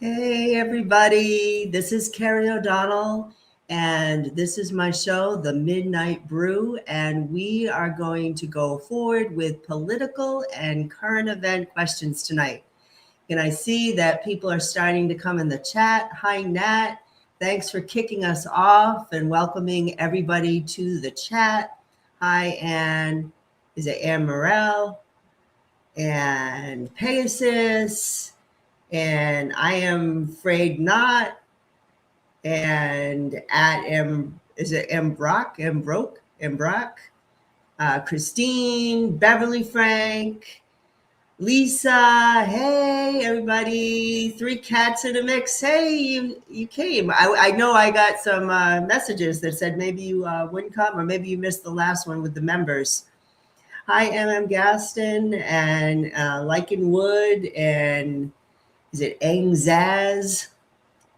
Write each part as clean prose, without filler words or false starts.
Hey, everybody. This is Carrie O'Donnell, and this is my show, The Midnight Brew. And we are going to go forward with political and current event questions tonight. And I see that people are starting to come in the chat. Hi, Nat. Thanks for kicking us off and welcoming everybody to the chat. Hi, Anne. Is it Anne Morel? And Pegasus. And I am afraid not. And at is it Brock, Christine, Beverly Frank, Lisa. Hey, everybody. 3 cats in a mix. Hey, you came. I know I got some messages that said maybe you wouldn't come, or maybe you missed the last one with the members. Hi, M.M. Gaston and Lycan Wood and is it Angzaz?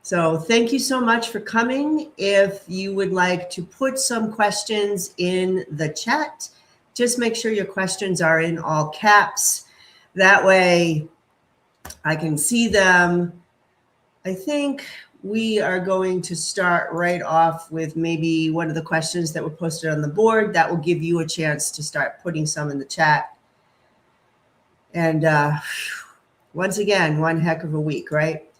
So thank you so much for coming. If you would like to put some questions in the chat, just make sure your questions are in all caps. That way I can see them. I think we are going to start right off with maybe one of the questions that were posted on the board. That will give you a chance to start putting some in the chat. And once again, one heck of a week, right?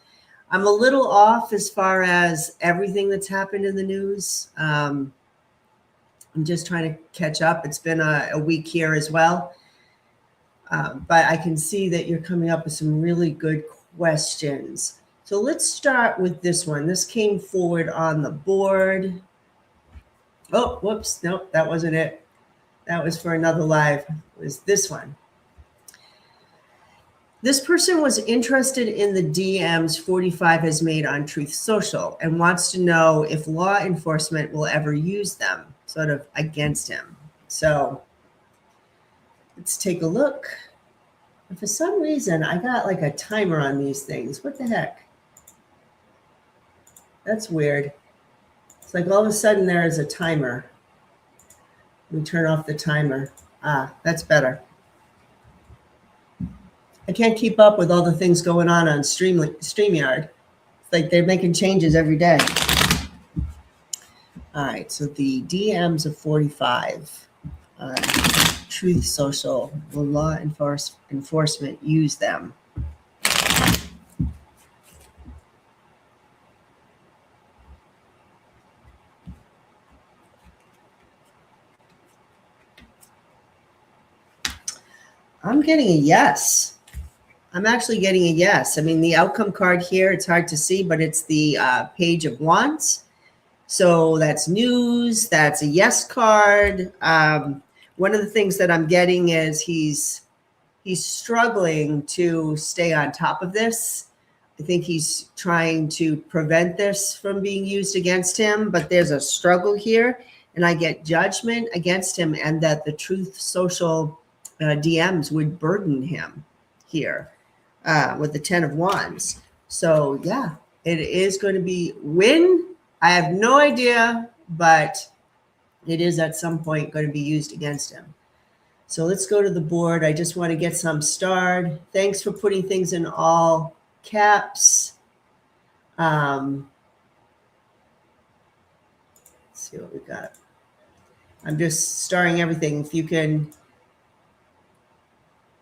I'm a little off as far as everything that's happened in the news. I'm just trying to catch up. It's been a week here as well. But I can see that you're coming up with some really good questions. So let's start with this one. This came forward on the board. Oh, whoops. Nope, that wasn't it. That was for another live. It was this one. This person was interested in the DMs 45 has made on Truth Social and wants to know if law enforcement will ever use them, sort of against him. So let's take a look. And for some reason, I got like a timer on these things. What the heck? That's weird. It's like all of a sudden there is a timer. Let me turn off the timer. Ah, that's better. I can't keep up with all the things going on StreamYard. It's like they're making changes every day. All right, so the DMs of 45 on Truth Social, will law enforcement use them? I'm getting a yes. I'm actually getting a yes. I mean, the outcome card here, it's hard to see, but it's the page of wands. So that's news. That's a yes card. One of the things that I'm getting is he's struggling to stay on top of this. I think he's trying to prevent this from being used against him, but there's a struggle here. And I get judgment against him and that the Truth Social DMs would burden him here. With the 10 of wands. So yeah, it is going to be win. I have no idea, but it is at some point going to be used against him. So let's go to the board. I just want to get some starred. Thanks for putting things in all caps. Let's see what we got. I'm just starring everything. If you can,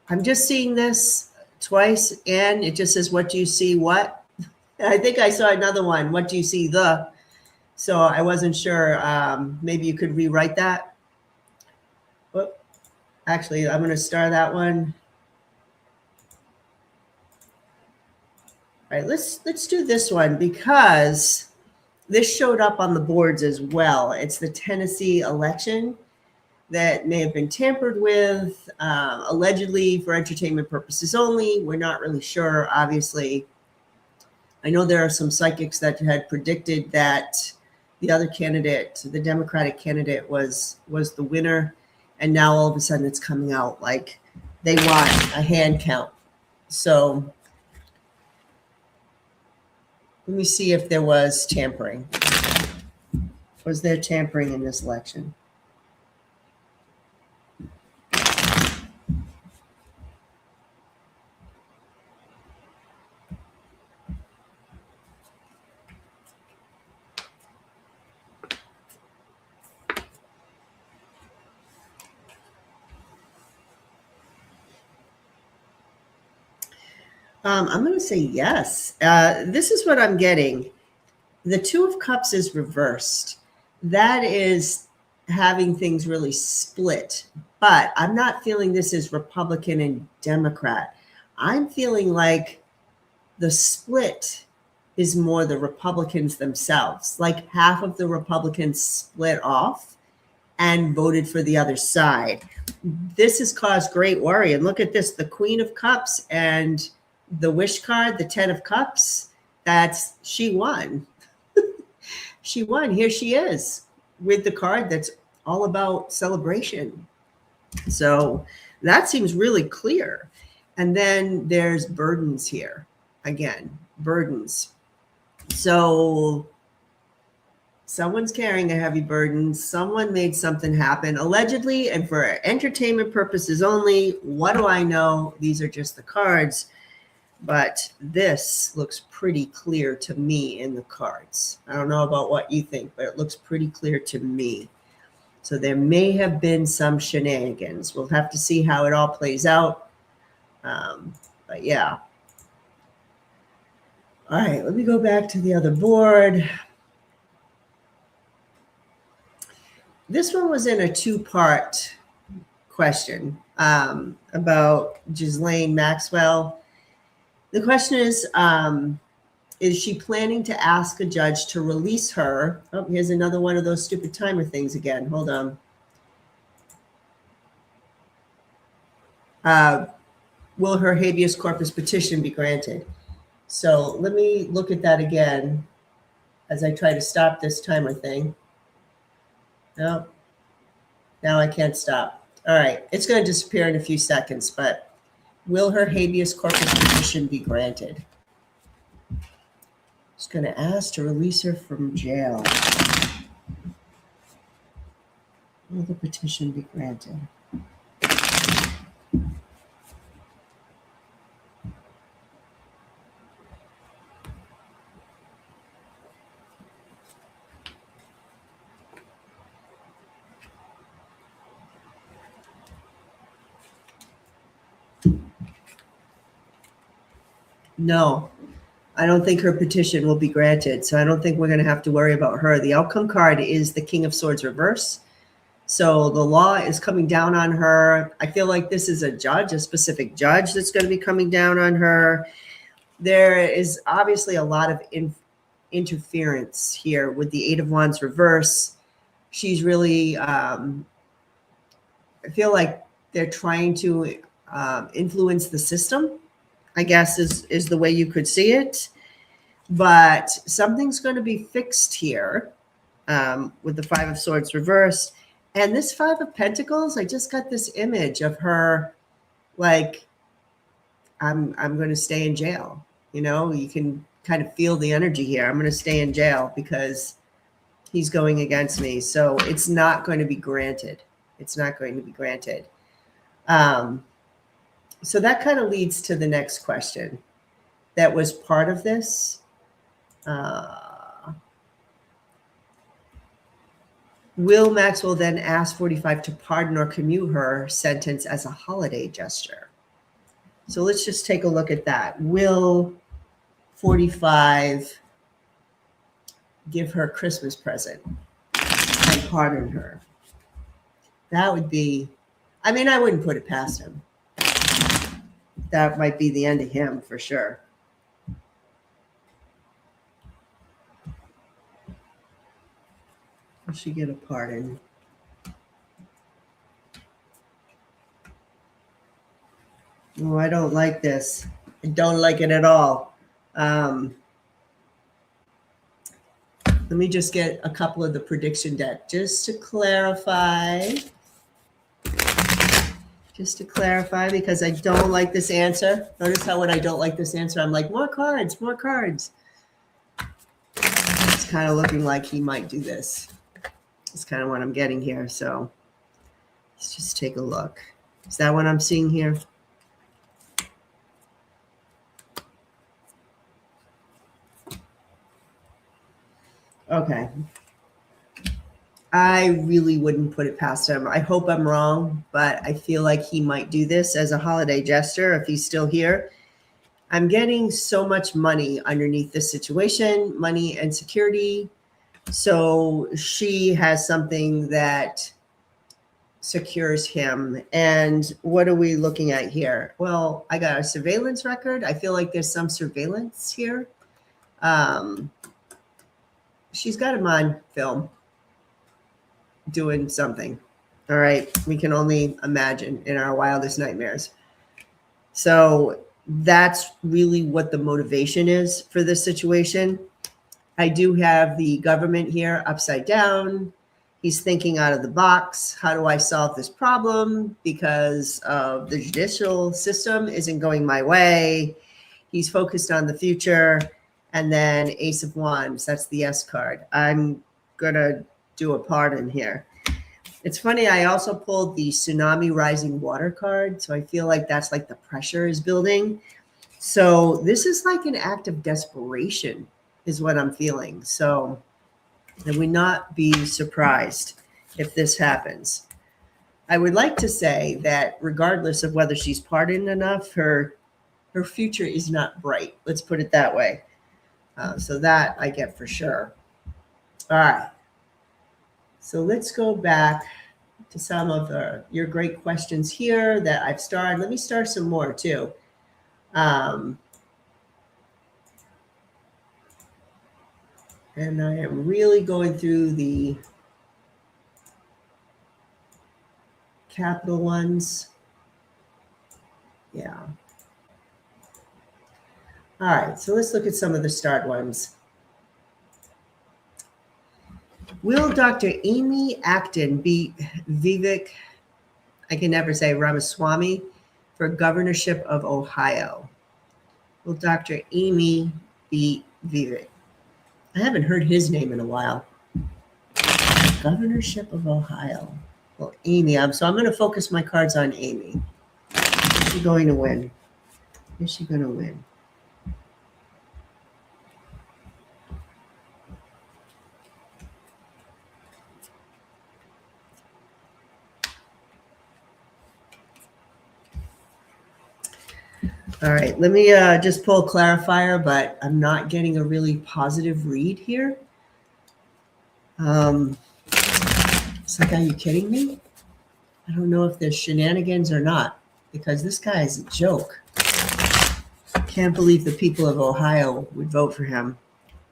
I'm just seeing this twice, and it just says, what do you see what? I think I saw another one, what do you see the? So I wasn't sure. Maybe you could rewrite that. Oh, actually, I'm going to star that one. All right, let's do this one because this showed up on the boards as well. It's the Tennessee election that may have been tampered with, allegedly for entertainment purposes only. We're not really sure, obviously. I know there are some psychics that had predicted that the other candidate, the Democratic candidate, was the winner. And now all of a sudden it's coming out like they want a hand count. So let me see if there was tampering. Was there tampering in this election? I'm going to say yes. This is what I'm getting. The Two of Cups is reversed. That is having things really split. But I'm not feeling this is Republican and Democrat. I'm feeling like the split is more the Republicans themselves. Like half of the Republicans split off and voted for the other side. This has caused great worry. And look at this, the Queen of Cups and the wish card, the 10 of Cups, she won. She won. Here she is with the card that's all about celebration. So that seems really clear. And then there's burdens here. Again, burdens. So someone's carrying a heavy burden. Someone made something happen, allegedly, and for entertainment purposes only. What do I know? These are just the cards. But this looks pretty clear to me in the cards. I don't know about what you think, but it looks pretty clear to me. So there may have been some shenanigans. We'll have to see how it all plays out. But yeah. All right, let me go back to the other board. This one was in a two-part question about Ghislaine Maxwell. The question is she planning to ask a judge to release her? Oh, here's another one of those stupid timer things again. Hold on. Will her habeas corpus petition be granted? So let me look at that again as I try to stop this timer thing. No, now I can't stop. All right, it's going to disappear in a few seconds, but will her habeas corpus petition be granted? It's going to ask to release her from jail. Will the petition be granted? No, I don't think her petition will be granted. So I don't think we're going to have to worry about her. The outcome card is the King of Swords reverse. So the law is coming down on her. I feel like this is a judge, a specific judge that's going to be coming down on her. There is obviously a lot of interference here with the Eight of Wands reverse. She's really, I feel like they're trying to influence the system, I guess is the way you could see it. But something's going to be fixed here with the Five of Swords reversed. And this Five of Pentacles, I just got this image of her like, I'm going to stay in jail. You know, you can kind of feel the energy here. I'm going to stay in jail because he's going against me. So it's not going to be granted. It's not going to be granted. So that kind of leads to the next question that was part of this. Will Maxwell then ask 45 to pardon or commute her sentence as a holiday gesture? So let's just take a look at that. Will 45 give her a Christmas present and pardon her? That would be, I mean, I wouldn't put it past him. That might be the end of him for sure. Will she get a pardon? Oh, I don't like this. I don't like it at all. Let me just get a couple of the prediction deck just to clarify. Just to clarify, because I don't like this answer. Notice how when I don't like this answer, I'm like, more cards, more cards. It's kind of looking like he might do this. It's kind of what I'm getting here. So let's just take a look. Is that what I'm seeing here? Okay. I really wouldn't put it past him. I hope I'm wrong, but I feel like he might do this as a holiday gesture if he's still here. I'm getting so much money underneath this situation, money and security. So she has something that secures him. And what are we looking at here? Well, I got a surveillance record. I feel like there's some surveillance here. She's got him on film doing something. All right. We can only imagine in our wildest nightmares. So that's really what the motivation is for this situation. I do have the government here upside down. He's thinking out of the box. How do I solve this problem? Because the judicial system isn't going my way. He's focused on the future. And then Ace of Wands, that's the S card. I'm going to do a pardon here. It's funny, I also pulled the Tsunami Rising Water card. So I feel like that's like the pressure is building. So this is like an act of desperation is what I'm feeling. So I would not be surprised if this happens. I would like to say that regardless of whether she's pardoned enough, her future is not bright. Let's put it that way. So that I get for sure. All right. So let's go back to some of your great questions here that I've started. Let me start some more too. And I am really going through the capital ones. Yeah. All right, so let's look at some of the start ones. Will Dr. Amy Acton beat Vivek, I can never say, Ramaswamy for governorship of Ohio? Will Dr. Amy beat Vivek? I haven't heard his name in a while. Governorship of Ohio. Well, Amy, so I'm going to focus my cards on Amy. Is she going to win? Is she going to win? All right, let me just pull a clarifier, but I'm not getting a really positive read here. It's like, are you kidding me? I don't know if there's shenanigans or not, because this guy is a joke. Can't believe the people of Ohio would vote for him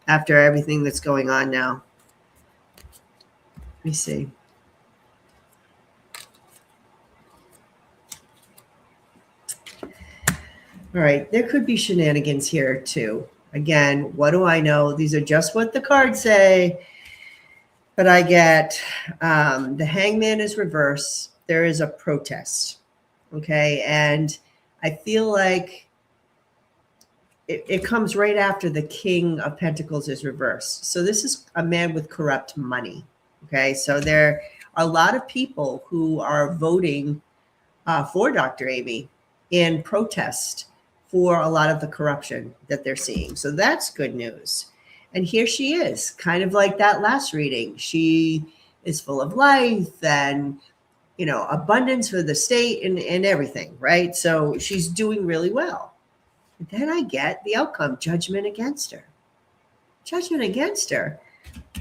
after everything that's going on now. Let me see. All right, there could be shenanigans here too. Again, what do I know? These are just what the cards say. But I get the hangman is reverse. There is a protest. Okay. And I feel like it comes right after the King of Pentacles is reversed. So this is a man with corrupt money. Okay. So there are a lot of people who are voting for Dr. Amy in protest for a lot of the corruption that they're seeing. So that's good news. And here she is, kind of like that last reading. She is full of life and, abundance for the state and everything, right? So she's doing really well. And then I get the outcome, judgment against her. Judgment against her.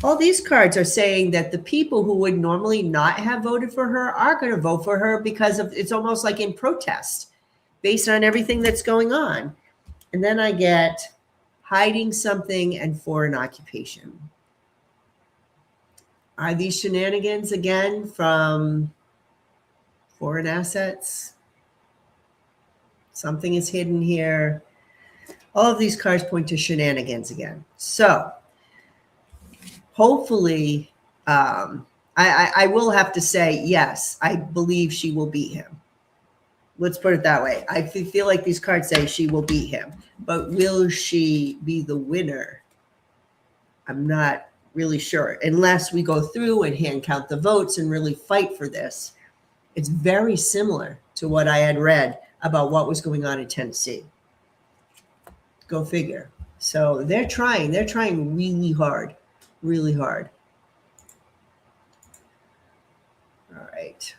All these cards are saying that the people who would normally not have voted for her are going to vote for her because of it's almost like in protest based on everything that's going on. And then I get hiding something and foreign occupation. Are these shenanigans again from foreign assets? Something is hidden here. All of these cards point to shenanigans again. So hopefully, I will have to say, yes, I believe she will beat him. Let's put it that way. I feel like these cards say she will beat him. But will she be the winner? I'm not really sure. Unless we go through and hand count the votes and really fight for this. It's very similar to what I had read about what was going on in Tennessee. Go figure. So they're trying really hard, really hard. All right.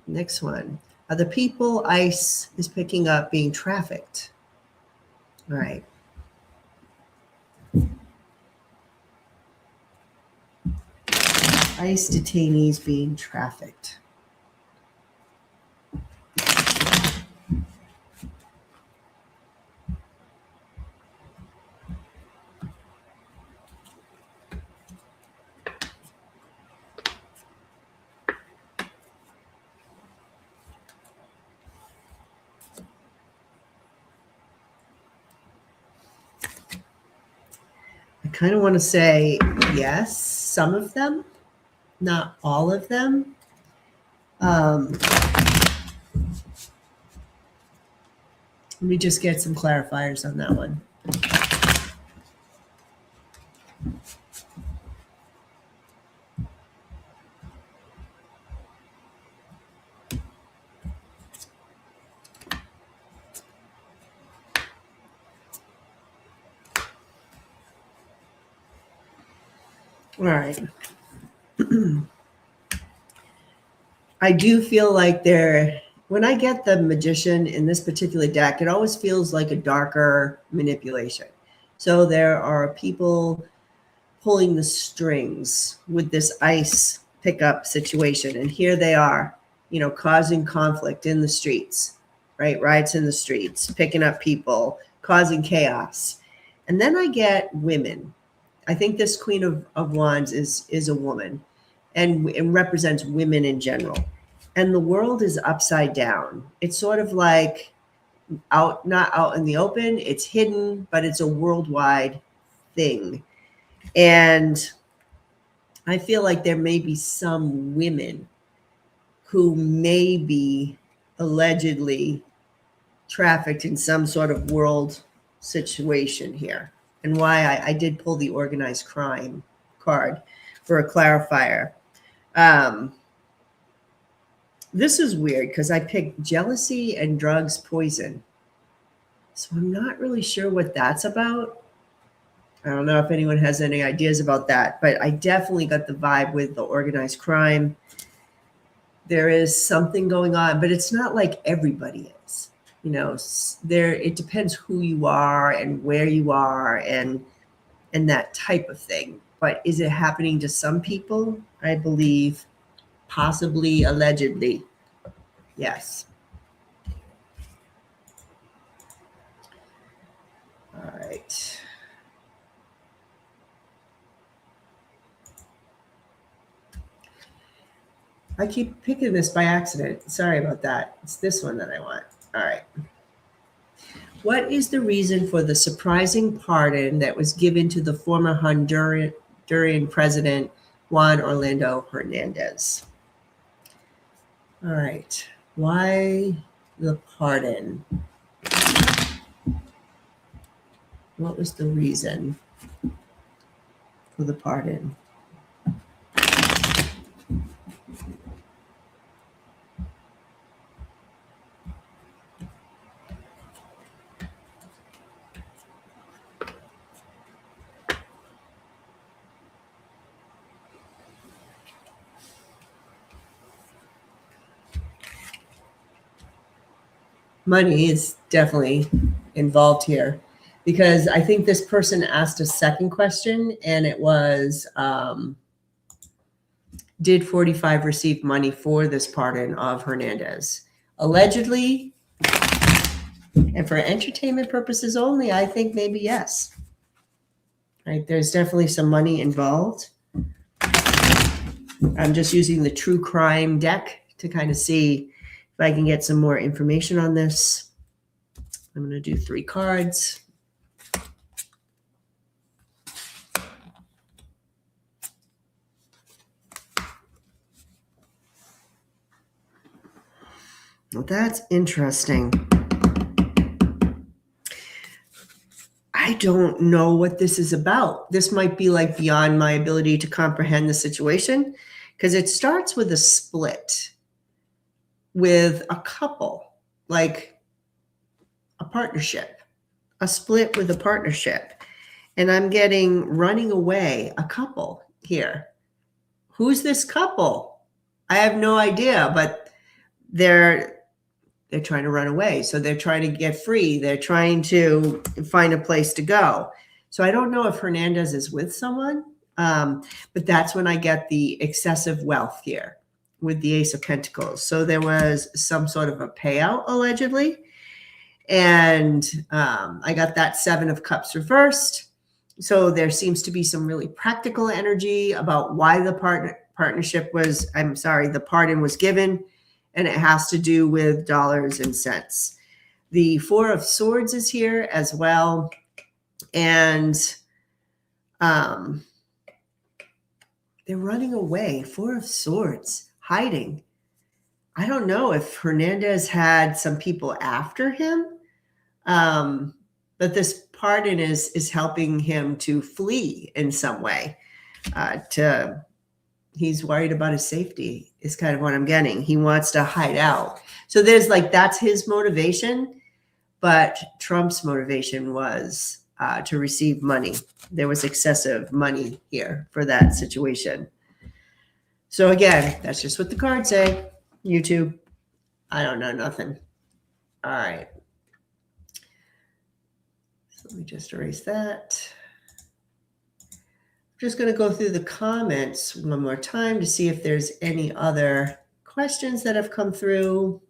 Next one. Are the people ICE is picking up being trafficked? All right. ICE detainees being trafficked. I kind of want to say yes, some of them, not all of them. Let me just get some clarifiers on that one. All right. I do feel like when I get the magician in this particular deck, it always feels like a darker manipulation. So there are people pulling the strings with this ICE pickup situation. And here they are, causing conflict in the streets, right? Riots in the streets, picking up people, causing chaos. And then I get women. I think this Queen of Wands is a woman and it represents women in general. And the world is upside down. It's sort of like not out in the open, it's hidden, but it's a worldwide thing. And I feel like there may be some women who may be allegedly trafficked in some sort of world situation here. And why I did pull the organized crime card for a clarifier. This is weird because I picked jealousy and drugs poison. So I'm not really sure what that's about. I don't know if anyone has any ideas about that, but I definitely got the vibe with the organized crime. There is something going on, but it's not like everybody is. It depends who you are and where you are and that type of thing. But is it happening to some people? I believe possibly, allegedly. Yes. All right. I keep picking this by accident. Sorry about that. It's this one that I want. All right. What is the reason for the surprising pardon that was given to the former Honduran president, Juan Orlando Hernandez? All right. Why the pardon? What was the reason for the pardon? Money is definitely involved here because I think this person asked a second question and it was, did 45 receive money for this pardon of Hernandez? Allegedly, and for entertainment purposes only, I think maybe yes. Right? There's definitely some money involved. I'm just using the true crime deck to kind of see if I can get some more information on this. I'm going to do 3 cards. Well, that's interesting. I don't know what this is about. This might be like beyond my ability to comprehend the situation because it starts with a split with a couple, like a partnership, a split with a partnership. And I'm getting running away, a couple here. Who's this couple? I have no idea, but they're They're trying to run away. So they're trying to get free. They're trying to find a place to go. So I don't know if Hernandez is with someone, but that's when I get the excessive wealth here with the Ace of Pentacles. So there was some sort of a payout allegedly. And I got that Seven of Cups reversed. So there seems to be some really practical energy about why the the pardon was given. And it has to do with dollars and cents. The Four of Swords is here as well. And they're running away. Four of Swords, hiding. I don't know if Hernandez had some people after him, but this pardon is helping him to flee in some way. He's worried about his safety is kind of what I'm getting. He wants to hide out. So there's that's his motivation, but Trump's motivation was to receive money. There was excessive money here for that situation. So again, that's just what the cards say. YouTube, I don't know nothing. All right. So let me just erase that. Just going to go through the comments one more time to see if there's any other questions that have come through.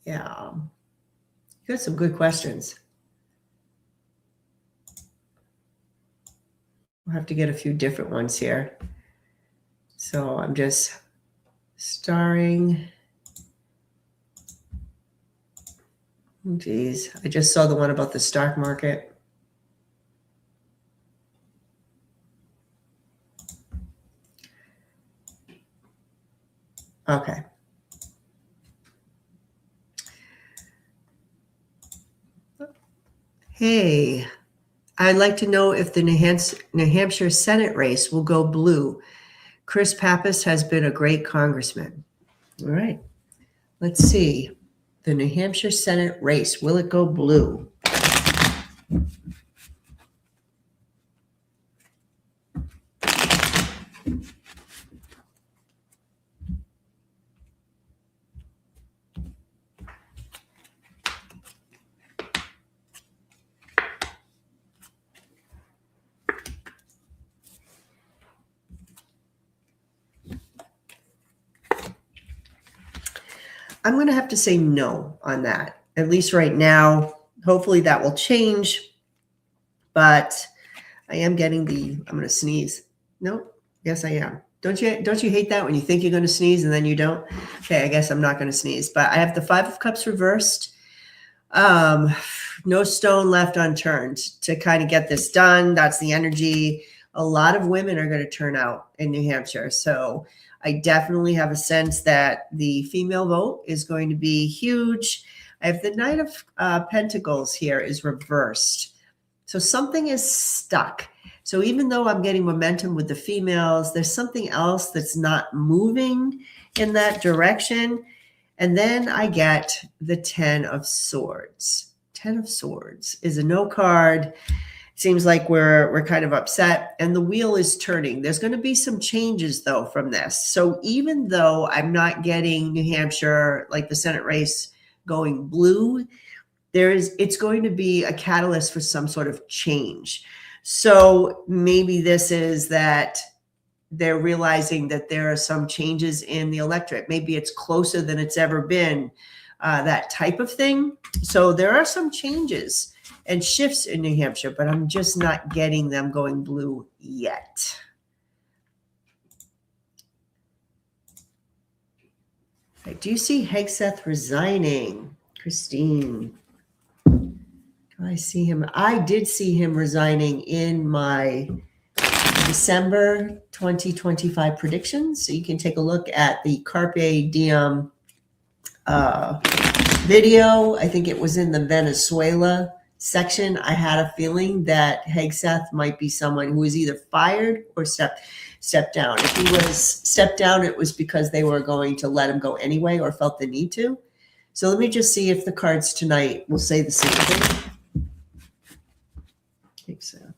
Yeah, you got some good questions. We'll have to get a few different ones here. So I'm just starring. Oh, geez, I just saw the one about the stock market. Okay. Hey, I'd like to know if the New Hampshire Senate race will go blue. Chris Pappas has been a great congressman. All right. Let's see. The New Hampshire Senate race, will it go blue? I'm going to have to say no on that, at least right now. Hopefully that will change, but I am getting I'm going to sneeze. Nope. Yes, I am. Don't you hate that when you think you're going to sneeze and then you don't? Okay, I guess I'm not going to sneeze, but I have the Five of Cups reversed. No stone left unturned to kind of get this done. That's the energy. A lot of women are going to turn out in New Hampshire. So I definitely have a sense that the female vote is going to be huge. I have the Knight of Pentacles here is reversed. So something is stuck. So even though I'm getting momentum with the females, there's something else that's not moving in that direction. And then I get the Ten of Swords. Ten of Swords is a no card. Seems like we're kind of upset, and the wheel is turning. There's going to be some changes, though, from this. So even though I'm not getting New Hampshire, like the Senate race, going blue, it's going to be a catalyst for some sort of change. So maybe this is that they're realizing that there are some changes in the electorate. Maybe it's closer than it's ever been, that type of thing. So there are some changes and shifts in New Hampshire, but I'm just not getting them going blue yet. Okay, do you see Hegseth resigning? Christine, do I see him? I did see him resigning in my December 2025 predictions. So you can take a look at the Carpe Diem video. I think it was in the Venezuela section. I had a feeling that Hegseth might be someone who was either fired or stepped down. If he was stepped down, it was because they were going to let him go anyway or felt the need to. So let me just see if the cards tonight will say the same thing. Hegseth.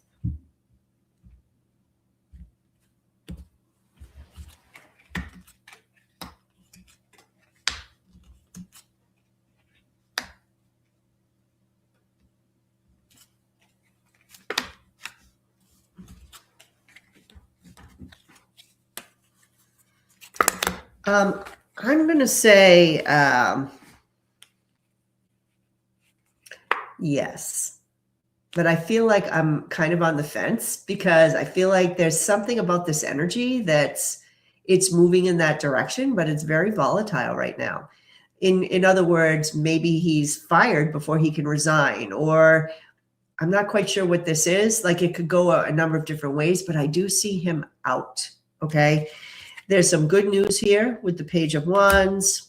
I'm going to say yes. But I feel like I'm kind of on the fence because I feel like there's something about this energy it's moving in that direction, but it's very volatile right now. In other words, maybe he's fired before he can resign, or I'm not quite sure what this is. Like it could go a number of different ways, but I do see him out. Okay. There's some good news here with the Page of Wands.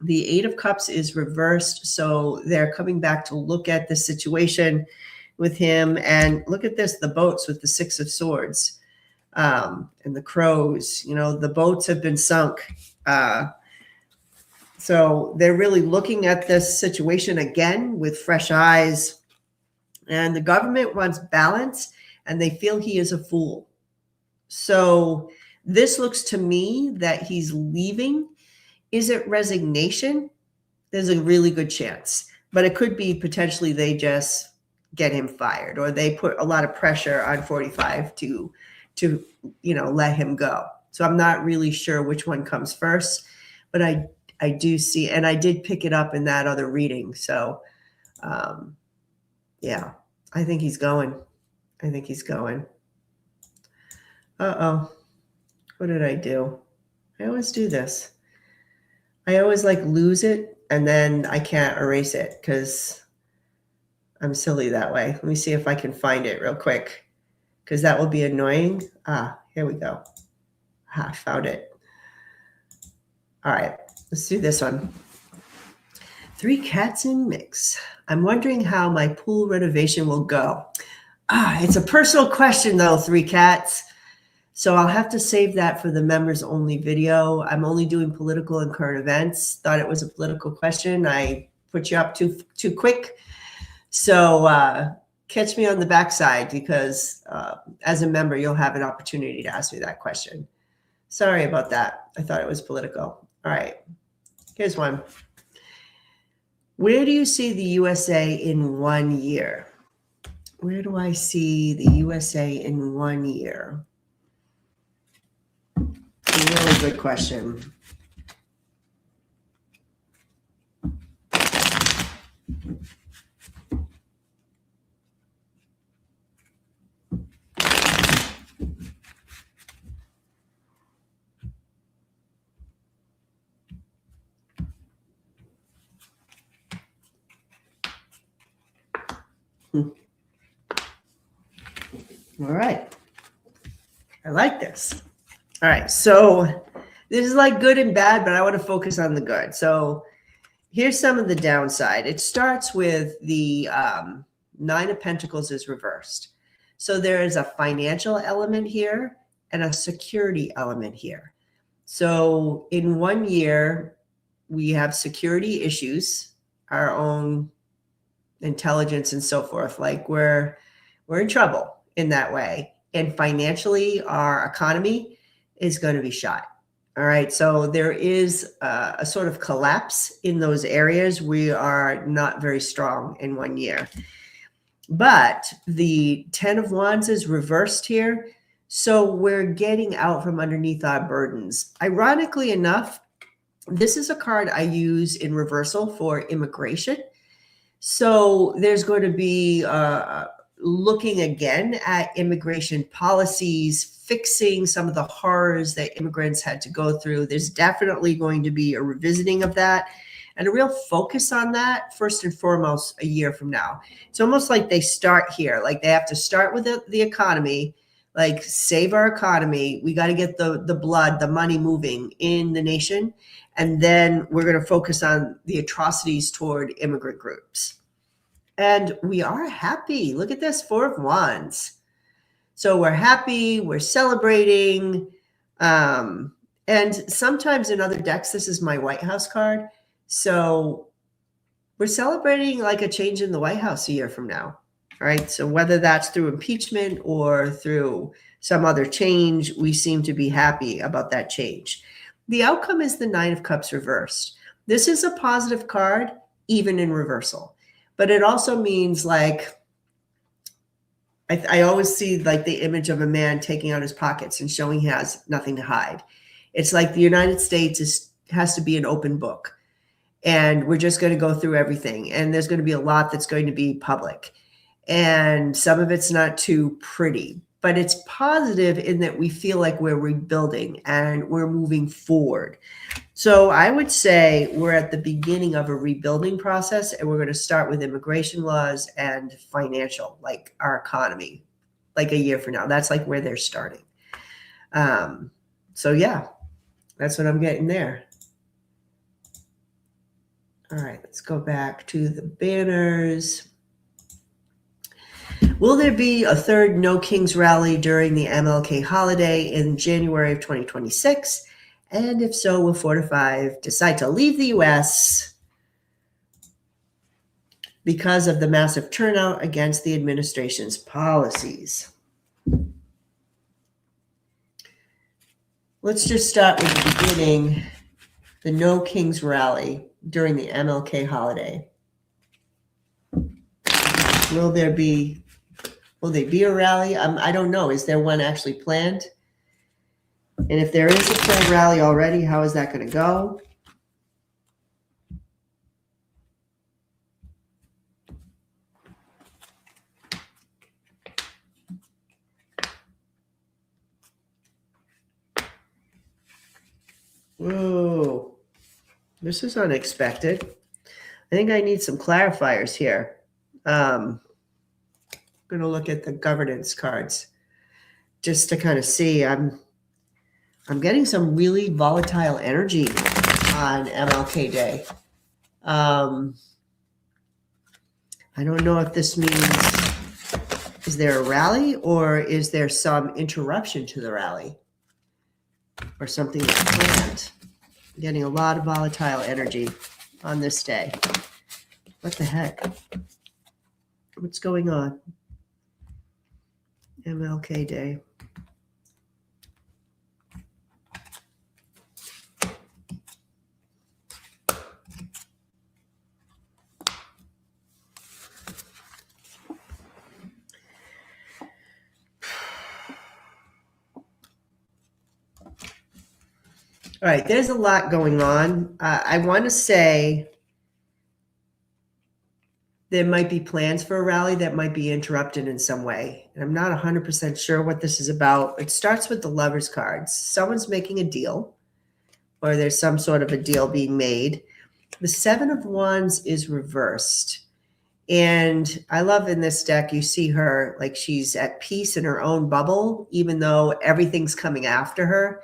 The Eight of Cups is reversed. So they're coming back to look at the situation with him. And look at this, the boats with the Six of Swords and the crows. You know, the boats have been sunk. So they're really looking at this situation again with fresh eyes. And the government wants balance, and they feel he is a fool. So this looks to me that he's leaving. Is it resignation? There's a really good chance, but it could be potentially they just get him fired, or they put a lot of pressure on 45 to let him go. So I'm not really sure which one comes first, but I do see, and I did pick it up in that other reading. So yeah, I think he's going. Uh-oh. What did I do? I always do this. I always like lose it and then I can't erase it because I'm silly that way. Let me see if I can find it real quick because that will be annoying. Here we go. Found it. All right, let's do this one. Three cats in mix. I'm wondering how my pool renovation will go. It's a personal question though, three cats. So I'll have to save that for the members only video. I'm only doing political and current events. Thought it was a political question. I put you up too quick. So catch me on the backside because as a member, you'll have an opportunity to ask me that question. Sorry about that. I thought it was political. All right, here's one. Where do you see the USA in 1 year? Where do I see the USA in 1 year? A really good question. All right. I like this. All right. So this is like good and bad, but I want to focus on the good. So here's some of the downside. It starts with the Nine of Pentacles is reversed. So there is a financial element here and a security element here. So in 1 year, we have security issues, our own intelligence and so forth. Like we're in trouble in that way. And financially, our economy is going to be shot. All right. So there is a sort of collapse in those areas. We are not very strong in 1 year. But the 10 of Wands is reversed here. So we're getting out from underneath our burdens. Ironically enough, this is a card I use in reversal for immigration. So there's going to be looking again at immigration policies, fixing some of the horrors that immigrants had to go through. There's definitely going to be a revisiting of that and a real focus on that first and foremost a year from now. It's almost like they start here, like they have to start with the economy, like save our economy. We got to get the blood, the money moving in the nation. And then we're going to focus on the atrocities toward immigrant groups. And we are happy. Look at this, Four of Wands. So we're happy, we're celebrating. And sometimes in other decks, this is my White House card. So we're celebrating like a change in the White House a year from now. All right. So whether that's through impeachment or through some other change, we seem to be happy about that change. The outcome is the Nine of Cups reversed. This is a positive card, even in reversal. But it also means like, I always see like the image of a man taking out his pockets and showing he has nothing to hide. It's like the United States has to be an open book. And we're just going to go through everything. And there's going to be a lot that's going to be public. And some of it's not too pretty. But it's positive in that we feel like we're rebuilding and we're moving forward. So I would say we're at the beginning of a rebuilding process, and we're going to start with immigration laws and financial, like our economy, like a year from now. That's like where they're starting. So yeah, that's what I'm getting there. All right, let's go back to the banners. Will there be a third No Kings rally during the MLK holiday in January of 2026? And if so, will 4 to 5 decide to leave the U.S. because of the massive turnout against the administration's policies? Let's just start with the beginning, the No Kings rally during the MLK holiday. Will there be a rally? I don't know. Is there one actually planned? And if there is a planned rally already, how is that going to go? Whoa, this is unexpected. I think I need some clarifiers here. I'm going to look at the governance cards just to kind of see. I'm getting some really volatile energy on MLK Day. I don't know if this means, is there a rally or is there some interruption to the rally or something that's planned? I'm getting a lot of volatile energy on this day. What the heck? What's going on? MLK Day. All right, there's a lot going on. I want to say there might be plans for a rally that might be interrupted in some way. And I'm not 100% sure what this is about. It starts with the lovers cards. Someone's making a deal, or there's some sort of a deal being made. The 7 of Wands is reversed. And I love in this deck, you see her like she's at peace in her own bubble, even though everything's coming after her.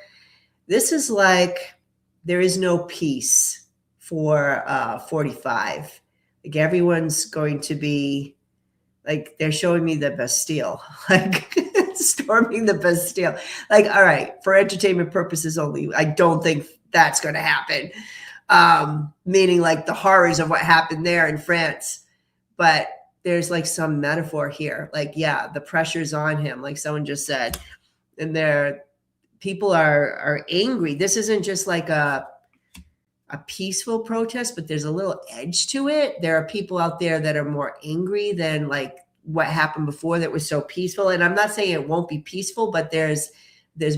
This is like there is no peace for 45. Like everyone's going to be like, they're showing me the Bastille, like storming the Bastille. Like, all right, for entertainment purposes only, I don't think that's going to happen. Meaning like the horrors of what happened there in France. But there's like some metaphor here. Like, yeah, the pressure's on him, like someone just said. And people are angry. This isn't just like a peaceful protest, but there's a little edge to it. There are people out there that are more angry than like what happened before that was so peaceful. And I'm not saying it won't be peaceful, but there's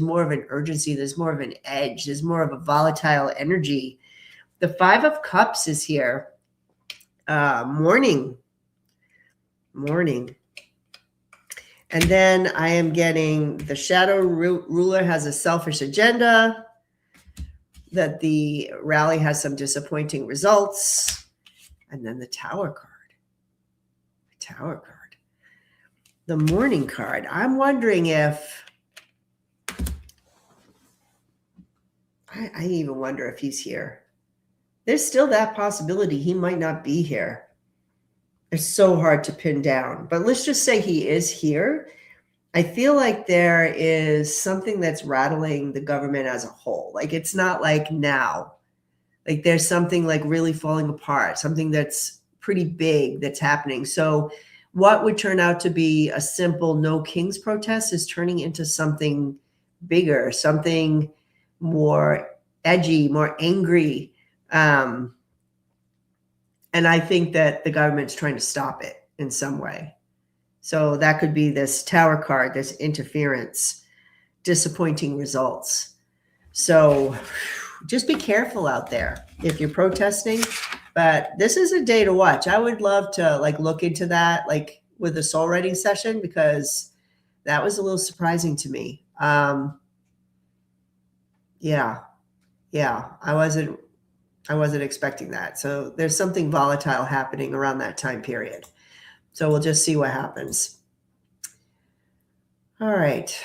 more of an urgency. There's more of an edge. There's more of a volatile energy. The 5 of Cups is here. Mourning. And then I am getting the shadow ruler has a selfish agenda, that the rally has some disappointing results. And then the Tower card. The Mourning card. I'm wondering if, I even wonder if he's here. There's still that possibility he might not be here. It's so hard to pin down, but let's just say he is here. I feel like there is something that's rattling the government as a whole. Like it's not like now, like there's something like really falling apart, something that's pretty big that's happening. So what would turn out to be a simple No Kings protest is turning into something bigger, something more edgy, more angry. And I think that the government's trying to stop it in some way. So that could be this Tower card, this interference, disappointing results. So just be careful out there if you're protesting. But this is a day to watch. I would love to like look into that, like with a soul writing session, because that was a little surprising to me. Yeah, I wasn't expecting that. So there's something volatile happening around that time period. So we'll just see what happens. All right.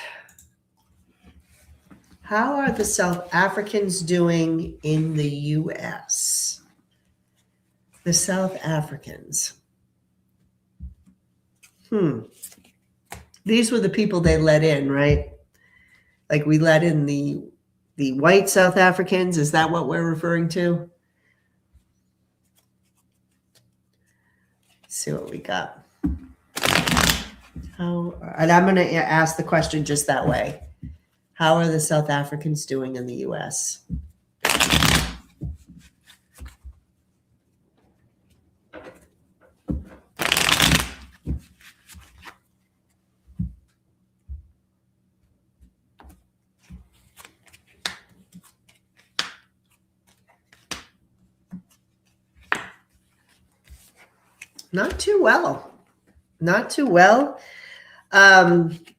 How are the South Africans doing in the US? The South Africans. These were the people they let in, right? Like we let in the white South Africans. Is that what we're referring to? Let's see what we got. And I'm going to ask the question just that way. How are the South Africans doing in the US? Not too well. Not too well.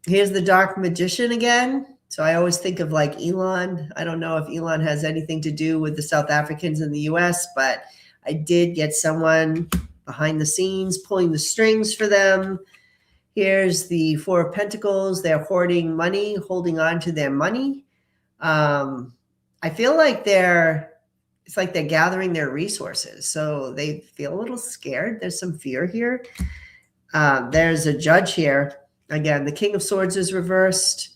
Here's the dark magician again. So I always think of like Elon. I don't know if Elon has anything to do with the South Africans in the US, but I did get someone behind the scenes pulling the strings for them. Here's the Four of Pentacles. They're hoarding money, holding on to their money. I feel like it's like they're gathering their resources. So they feel a little scared. There's some fear here. There's a judge here. Again, the King of Swords is reversed.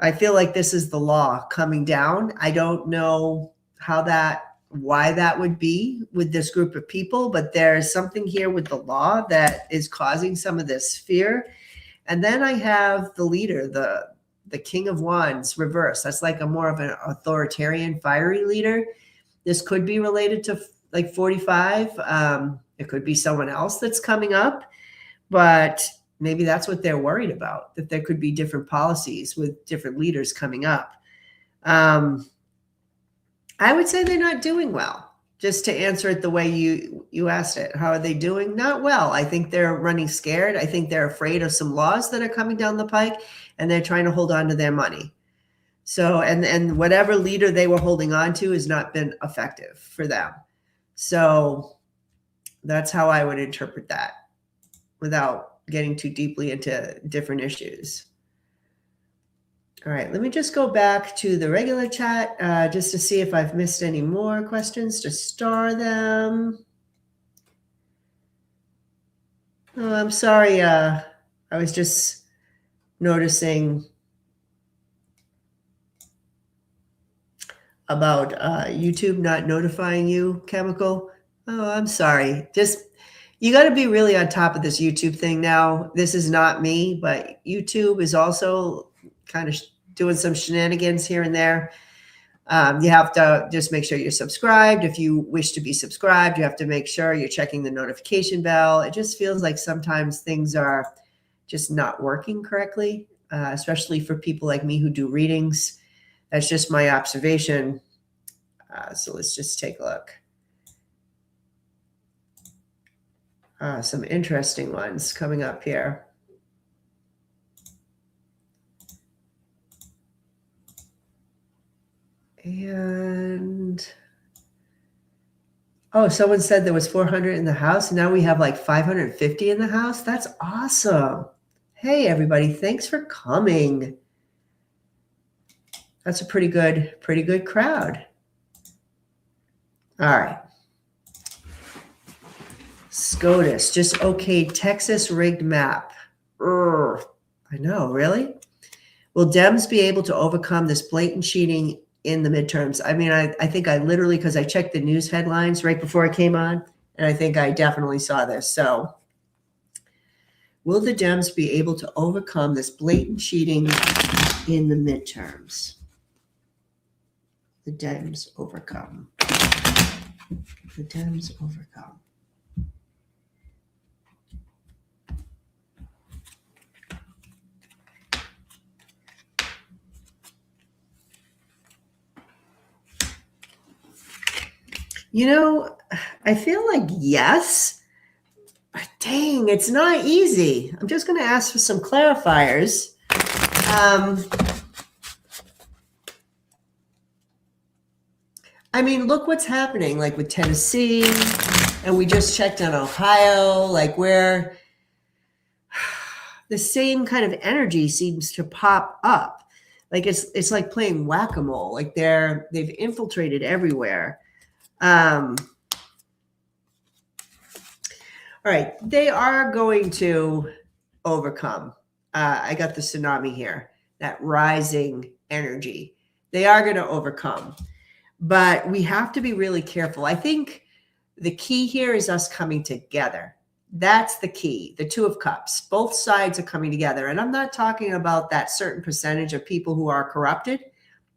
I feel like this is the law coming down. I don't know why that would be with this group of people, but there's something here with the law that is causing some of this fear. And then I have the leader, the King of Wands reversed. That's like a more of an authoritarian, fiery leader. This could be related to like 45. It could be someone else that's coming up, but maybe that's what they're worried about, that there could be different policies with different leaders coming up. I would say they're not doing well. Just to answer it the way you asked it. How are they doing? Not well. I think they're running scared. I think they're afraid of some laws that are coming down the pike, and they're trying to hold on to their money. So, and whatever leader they were holding on to has not been effective for them. So that's how I would interpret that without getting too deeply into different issues. All right, let me just go back to the regular chat just to see if I've missed any more questions to star them. Oh, I'm sorry. I was just noticing about YouTube not notifying you, Chemical. Oh, I'm sorry. You got to be really on top of this YouTube thing now. This is not me, but YouTube is also kind of doing some shenanigans here and there. You have to just make sure you're subscribed. If you wish to be subscribed, you have to make sure you're checking the notification bell. It just feels like sometimes things are just not working correctly, especially for people like me who do readings. That's just my observation. So let's just take a look. Some interesting ones coming up here. And someone said there was 400 in the house. Now we have like 550 in the house. That's awesome. Hey, everybody. Thanks for coming. That's a pretty good crowd. All right. SCOTUS, just okay. Texas rigged map. I know, really? Will Dems be able to overcome this blatant cheating in the midterms? I mean, I think I literally, because I checked the news headlines right before I came on, and I think I definitely saw this. So will the Dems be able to overcome this blatant cheating in the midterms? The Dems overcome. The Dems overcome. You know, I feel like yes, but dang, it's not easy. I'm just going to ask for some clarifiers. I mean, look what's happening, like with Tennessee, and we just checked on Ohio, like where the same kind of energy seems to pop up. Like it's like playing whack-a-mole. Like they've infiltrated everywhere. All right, they are going to overcome. I got the tsunami here, that rising energy. They are going to overcome, but we have to be really careful. I think the key here is us coming together. That's the key. The Two of Cups. Both sides are coming together. And I'm not talking about that certain percentage of people who are corrupted,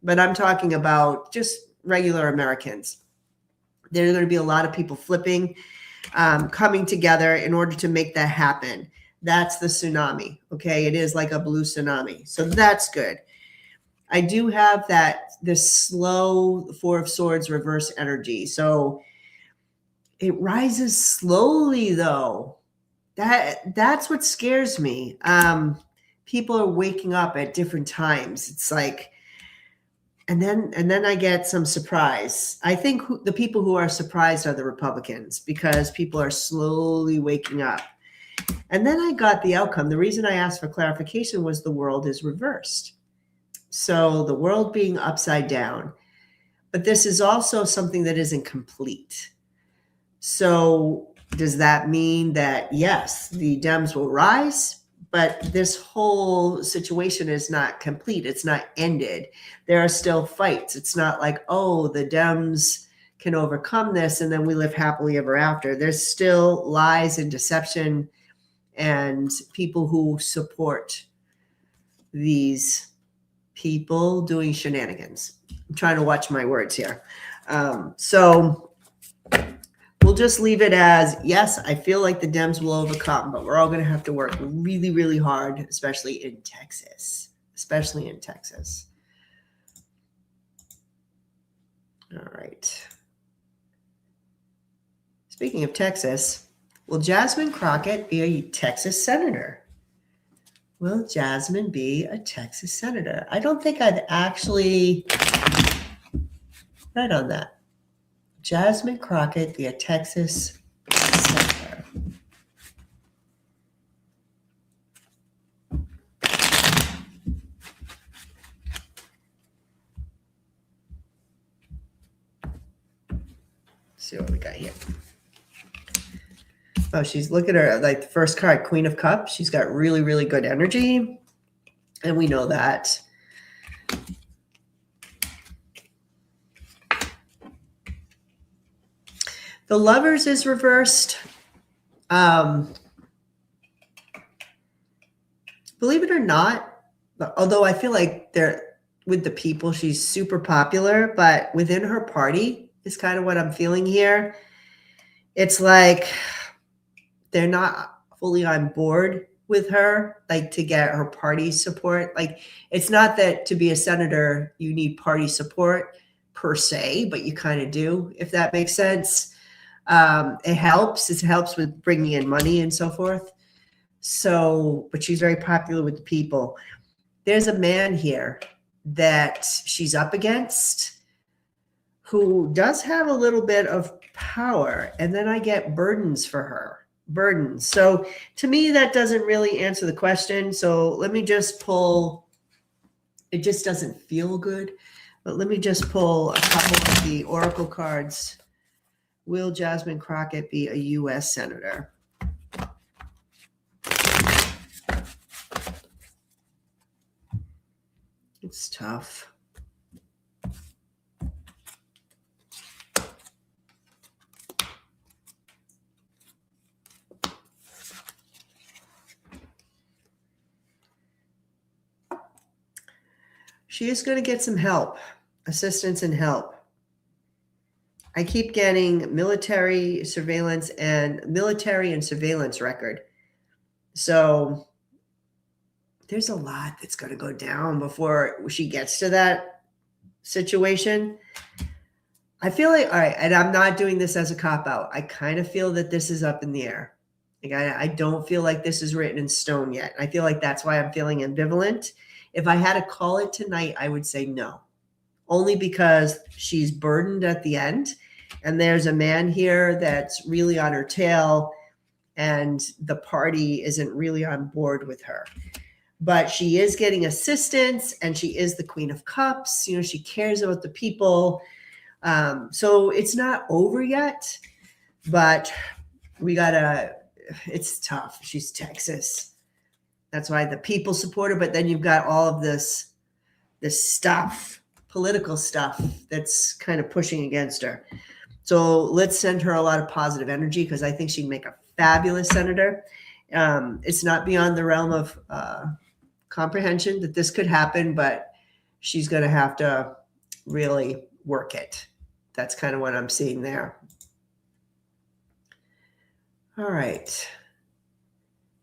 but I'm talking about just regular Americans. There are going to be a lot of people flipping, coming together in order to make that happen. That's the tsunami. Okay. It is like a blue tsunami. So that's good. I do have this slow Four of Swords reverse energy. So it rises slowly though. That's what scares me. People are waking up at different times. It's like, and then I get some surprise. I think the people who are surprised are the Republicans because people are slowly waking up. And then I got the outcome. The reason I asked for clarification was the world is reversed. So the world being upside down. But this is also something that isn't complete. So does that mean that, yes, the Dems will rise, but this whole situation is not complete. It's not ended. There are still fights. It's not like, oh, the Dems can overcome this and then we live happily ever after. There's still lies and deception and people who support these people doing shenanigans. I'm trying to watch my words here. So we'll just leave it as, yes, I feel like the Dems will overcome, but we're all going to have to work really, really hard, especially in Texas. All right. Speaking of Texas, will Jasmine Crockett be a Texas senator? Will Jasmine be a Texas senator? I don't think I've actually read on that. Jasmine Crockett be a Texas senator. Let's see what we got here. Oh, look at her, like the first card, Queen of Cups. She's got really, really good energy. And we know that. The Lovers is reversed. Believe it or not, although I feel like with the people, she's super popular, but within her party is kind of what I'm feeling here. It's like they're not fully on board with her, like to get her party support. Like it's not that to be a senator, you need party support per se, but you kind of do, if that makes sense. It helps. It helps with bringing in money and so forth. So, but she's very popular with the people. There's a man here that she's up against who does have a little bit of power. And then I get burdens for her. Burdens. So to me, that doesn't really answer the question. So let me just pull. It just doesn't feel good. But let me just pull a couple of the oracle cards. Will Jasmine Crockett be a U.S. senator? It's tough. She is going to get some help, assistance and help. I keep getting military and surveillance record. So there's a lot that's going to go down before she gets to that situation. I feel like, all right, and I'm not doing this as a cop out. I kind of feel that this is up in the air. Like I don't feel like this is written in stone yet. I feel like that's why I'm feeling ambivalent. If I had to call it tonight, I would say no, only because she's burdened at the end. And there's a man here that's really on her tail, and the party isn't really on board with her. But she is getting assistance, and she is the Queen of Cups. You know, she cares about the people. So it's not over yet, but it's tough. She's Texas. That's why the people support her. But then you've got all of this stuff, political stuff that's kind of pushing against her. So let's send her a lot of positive energy, because I think she'd make a fabulous senator. It's not beyond the realm of comprehension that this could happen, but she's going to have to really work it. That's kind of what I'm seeing there. All right.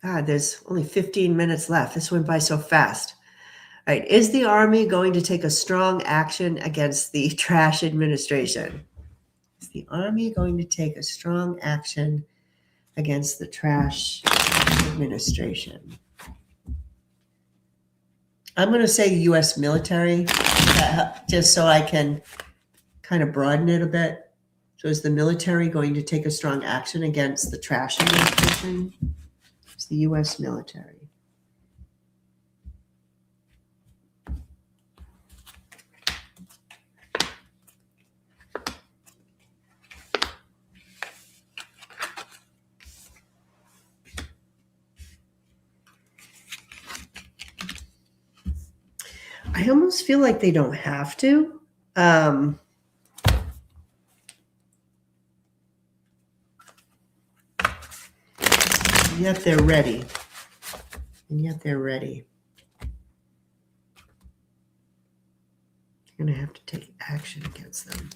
There's only 15 minutes left. This went by so fast. All right. Is the Army going to take a strong action against the trash administration? Is the Army going to take a strong action against the trash administration? I'm going to say U.S. military, just so I can kind of broaden it a bit. So is the military going to take a strong action against the trash administration? It's the U.S. military. I almost feel like they don't have to. Yet they're ready. And yet they're ready. You're going to have to take action against them.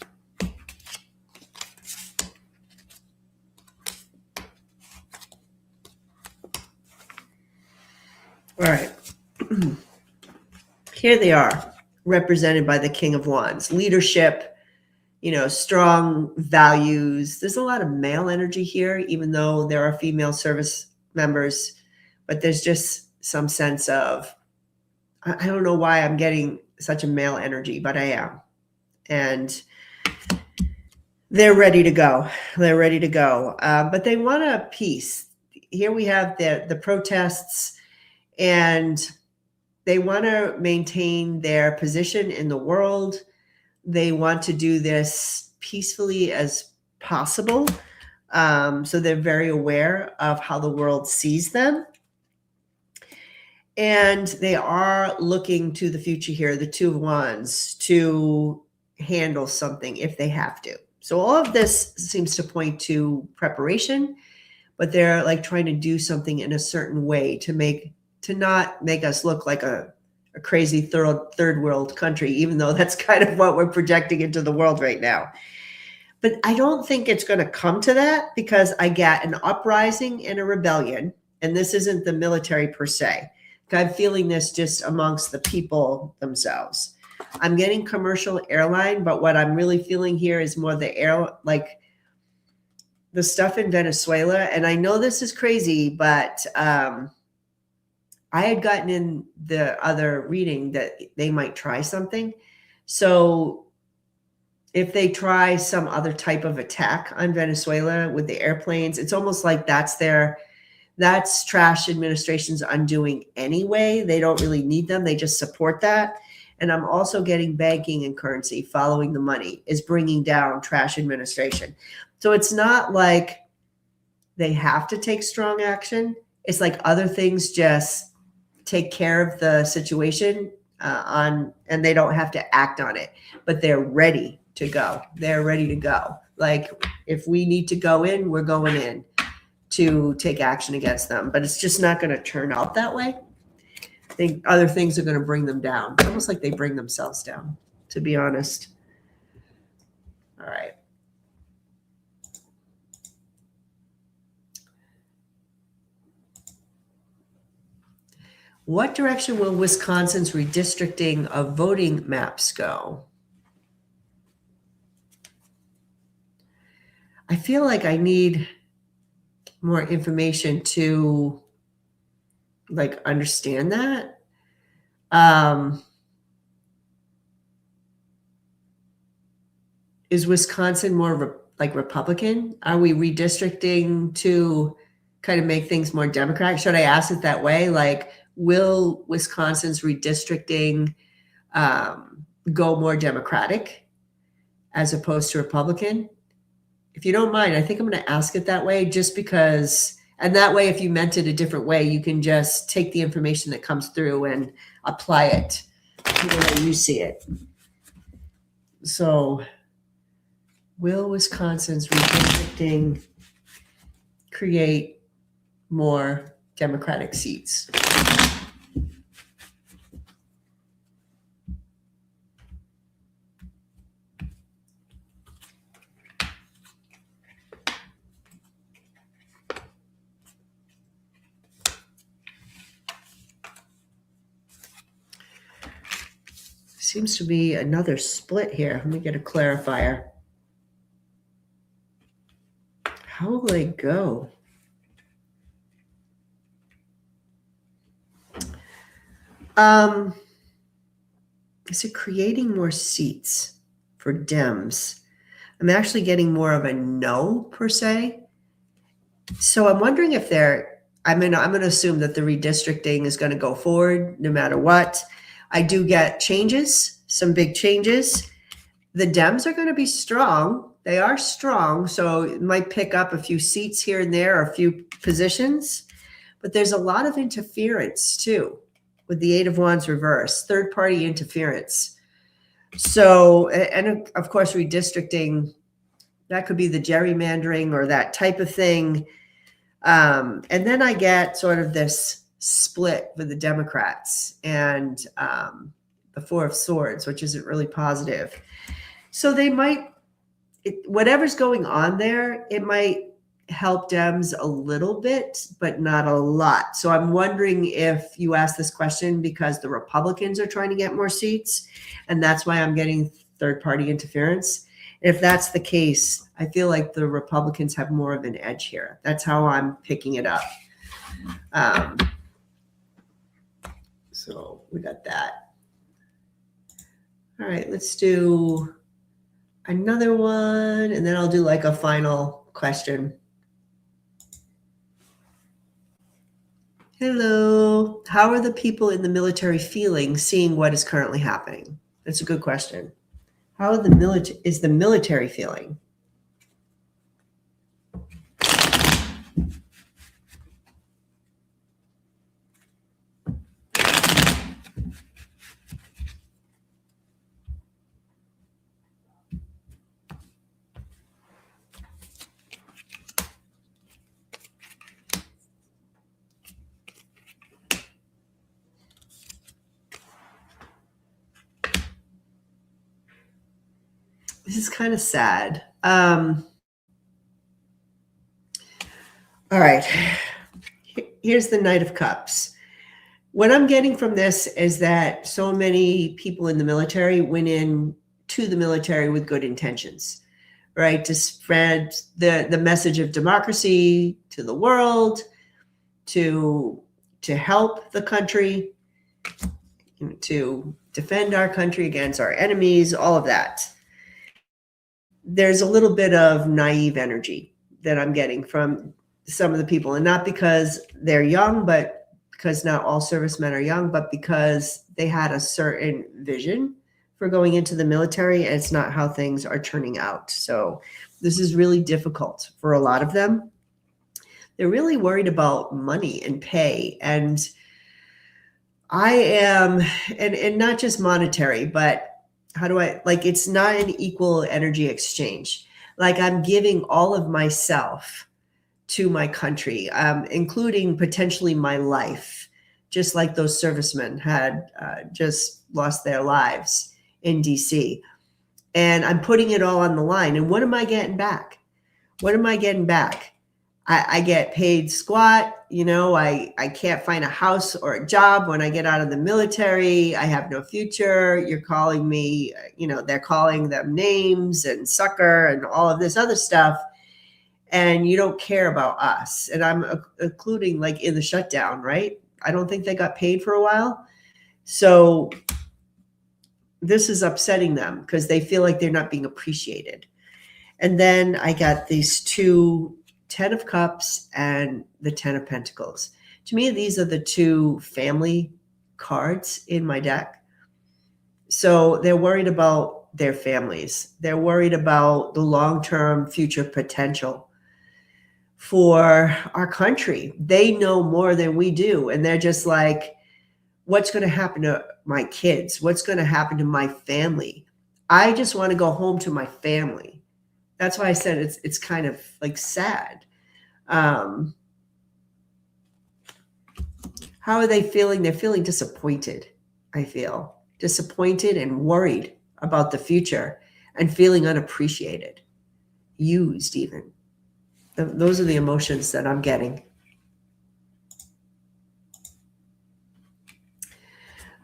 All right. Here they are, represented by the King of Wands. Leadership, strong values. There's a lot of male energy here, even though there are female service members, but there's just some sense of, I don't know why I'm getting such a male energy, but I am. And they're ready to go. They're ready to go. But they want a peace. Here we have the protests, and they want to maintain their position in the world. They want to do this peacefully as possible. So they're very aware of how the world sees them. And they are looking to the future here, the Two of Wands, to handle something if they have to. So all of this seems to point to preparation, but they're like trying to do something in a certain way to not make us look like a crazy third world country, even though that's kind of what we're projecting into the world right now. But I don't think it's going to come to that, because I get an uprising and a rebellion, and this isn't the military per se. I'm feeling this just amongst the people themselves. I'm getting commercial airline, but what I'm really feeling here is more like the stuff in Venezuela. And I know this is crazy, but I had gotten in the other reading that they might try something. So if they try some other type of attack on Venezuela with the airplanes, it's almost like that's trash administration's undoing anyway. They don't really need them. They just support that. And I'm also getting banking and currency following the money is bringing down trash administration. So it's not like they have to take strong action. It's like other things just take care of the situation and they don't have to act on it, but they're ready to go. They're ready to go. Like if we need to go in, we're going in to take action against them, but it's just not going to turn out that way. I think other things are going to bring them down. It's almost like they bring themselves down, to be honest. All right. What direction will Wisconsin's redistricting of voting maps go? I feel like I need more information to like understand that. Is Wisconsin more like Republican? Are we redistricting to kind of make things more Democratic? Should I ask it that way? Like, will Wisconsin's redistricting go more Democratic as opposed to Republican? If you don't mind, I think I'm going to ask it that way just because, and that way, if you meant it a different way, you can just take the information that comes through and apply it to the way you see it. So, will Wisconsin's redistricting create more Democratic seats? Seems to be another split here. Let me get a clarifier. How will they go? Is it creating more seats for Dems? I'm actually getting more of a no per se. So I'm wondering if I'm going to assume that the redistricting is going to go forward no matter what. I do get changes, some big changes. The Dems are going to be strong. They are strong. So it might pick up a few seats here and there, or a few positions. But there's a lot of interference too with the Eight of Wands reverse, third party interference. So, and of course, redistricting, that could be the gerrymandering or that type of thing. And then I get sort of this split with the Democrats and the Four of Swords, which isn't really positive. So they might, whatever's going on there, it might help Dems a little bit, but not a lot. So I'm wondering if you asked this question because the Republicans are trying to get more seats, and that's why I'm getting third-party interference. If that's the case, I feel like the Republicans have more of an edge here. That's how I'm picking it up. So we got that. All right, let's do another one, and then I'll do like a final question. Hello. How are the people in the military feeling seeing what is currently happening? That's a good question. How is the military feeling? This is kind of sad. All right. Here's the Knight of Cups. What I'm getting from this is that so many people in the military went in to the military with good intentions, right? To spread the message of democracy to the world, to help the country, to defend our country against our enemies, all of that. There's a little bit of naive energy that I'm getting from some of the people, and not because they're young, but because not all servicemen are young, but because they had a certain vision for going into the military, and it's not how things are turning out. So this is really difficult for a lot of them. They're really worried about money and pay, and I am, and not just monetary, but how do I, like, it's not an equal energy exchange. Like, I'm giving all of myself to my country, including potentially my life, just like those servicemen had just lost their lives in DC. And I'm putting it all on the line. And what am I getting back? What am I getting back? I get paid squat. I can't find a house or a job when I get out of the military. I have no future. You're calling me, they're calling them names and sucker and all of this other stuff. and you don't care about us. And I'm including like in the shutdown, right? I don't think they got paid for a while. So this is upsetting them because they feel like they're not being appreciated. And then I got these two 10 of Cups and the 10 of Pentacles. To me, these are the two family cards in my deck. So they're worried about their families. They're worried about the long-term future potential for our country. They know more than we do. And they're just like, what's going to happen to my kids? What's going to happen to my family? I just want to go home to my family. That's why I said it's kind of like sad. How are they feeling? They're feeling disappointed. I feel disappointed and worried about the future and feeling unappreciated, used even. Those are the emotions that I'm getting.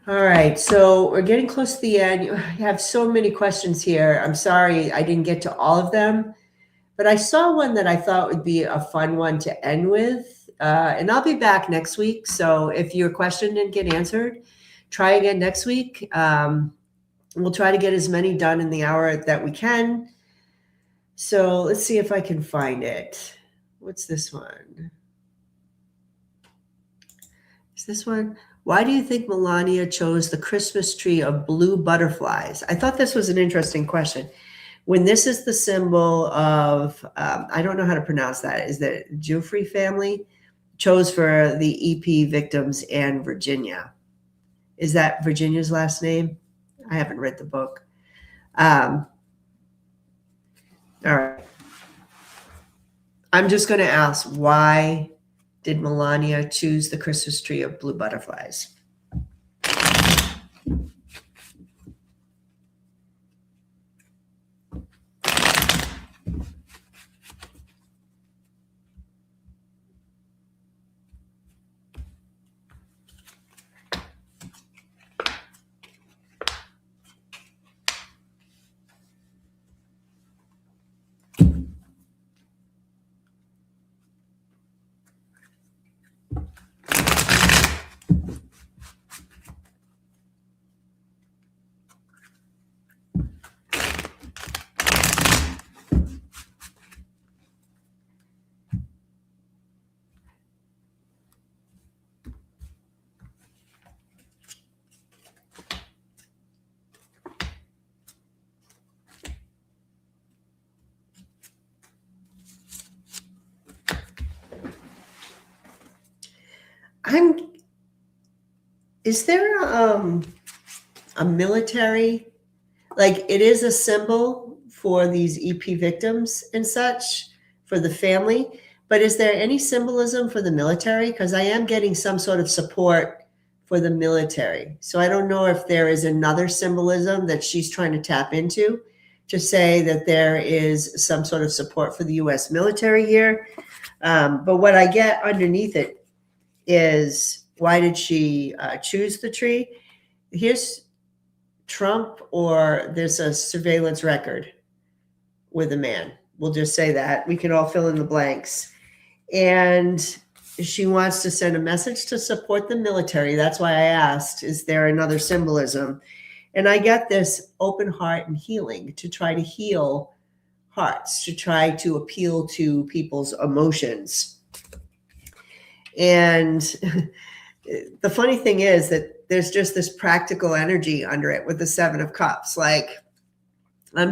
All right, so we're getting close to the end. You have so many questions here. I'm sorry I didn't get to all of them, but I saw one that I thought would be a fun one to end with. And I'll be back next week. So if your question didn't get answered, try again next week. We'll try to get as many done in the hour that we can. So let's see if I can find it. What's this one? Is this one? Why do you think Melania chose the Christmas tree of blue butterflies? I thought this was an interesting question. When this is the symbol of, I don't know how to pronounce that, is the Giuffre family chose for the EP victims and Virginia. Is that Virginia's last name? I haven't read the book. All right. I'm just going to ask, why did Melania choose the Christmas tree of blue butterflies? Is there a military, like it is a symbol for these EP victims and such for the family, but is there any symbolism for the military? Because I am getting some sort of support for the military. So I don't know if there is another symbolism that she's trying to tap into to say that there is some sort of support for the US military here. But what I get underneath it is, why did she choose the tree? Here's Trump, or there's a surveillance record with a man. We'll just say that. We can all fill in the blanks. And she wants to send a message to support the military. That's why I asked, is there another symbolism? And I get this open heart and healing, to try to heal hearts, to try to appeal to people's emotions. And the funny thing is that there's just this practical energy under it with the 7 of Cups. Like,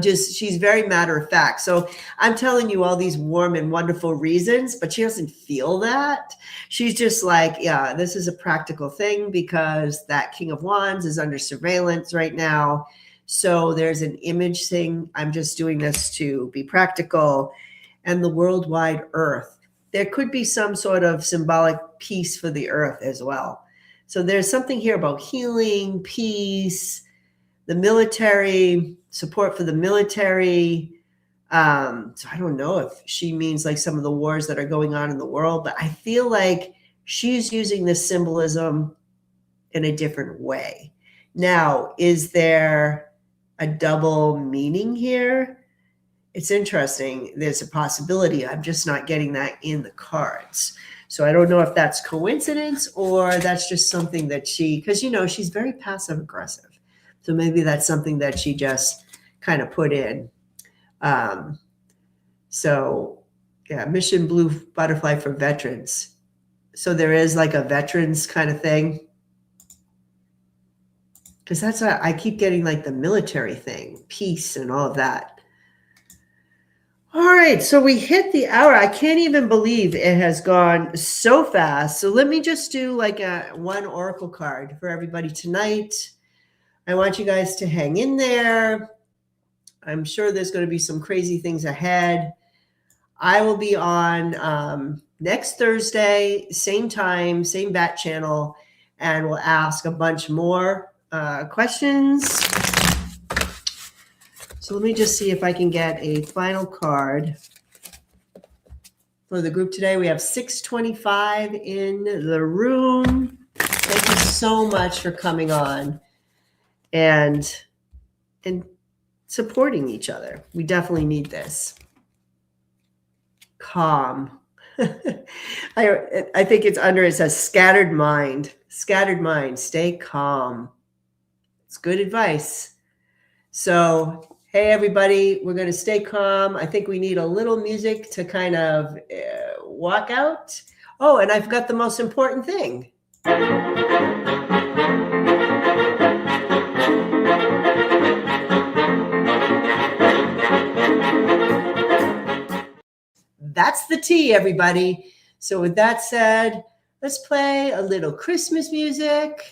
she's very matter of fact. So I'm telling you all these warm and wonderful reasons, but she doesn't feel that. She's just like, yeah, this is a practical thing because that King of Wands is under surveillance right now. So there's an image thing. I'm just doing this to be practical. And the worldwide earth. There could be some sort of symbolic peace for the earth as well. So there's something here about healing, peace, the military, support for the military. So I don't know if she means like some of the wars that are going on in the world, but I feel like she's using this symbolism in a different way. Now, is there a double meaning here? it's interesting. There's a possibility. I'm just not getting that in the cards. So I don't know if that's coincidence or that's just something that because she's very passive aggressive. So maybe that's something that she just kind of put in. So yeah, Mission Blue Butterfly for veterans. So there is like a veterans kind of thing. Because that's what I keep getting, like the military thing, peace and all of that. All right, so we hit the hour. I can't even believe it has gone so fast. So let me just do like one oracle card for everybody tonight. I want you guys to hang in there. I'm sure there's going to be some crazy things ahead. I will be on next Thursday, same time, same bat channel, and we'll ask a bunch more questions. So let me just see if I can get a final card for the group today. We have 625 in the room. Thank you so much for coming on and supporting each other. We definitely need this. Calm. I think it's under, it says scattered mind. Scattered mind. Stay calm. It's good advice. So, hey, everybody, we're going to stay calm. I think we need a little music to kind of walk out. Oh, and I forgot the most important thing. That's the tea, everybody. So with that said, let's play a little Christmas music.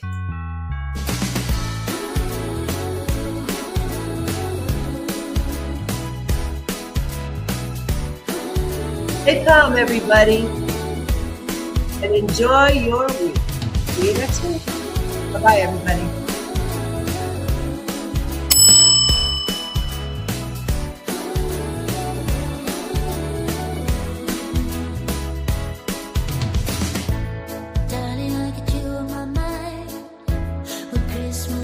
Stay calm, everybody, and enjoy your week. See you next week. Bye-bye, everybody.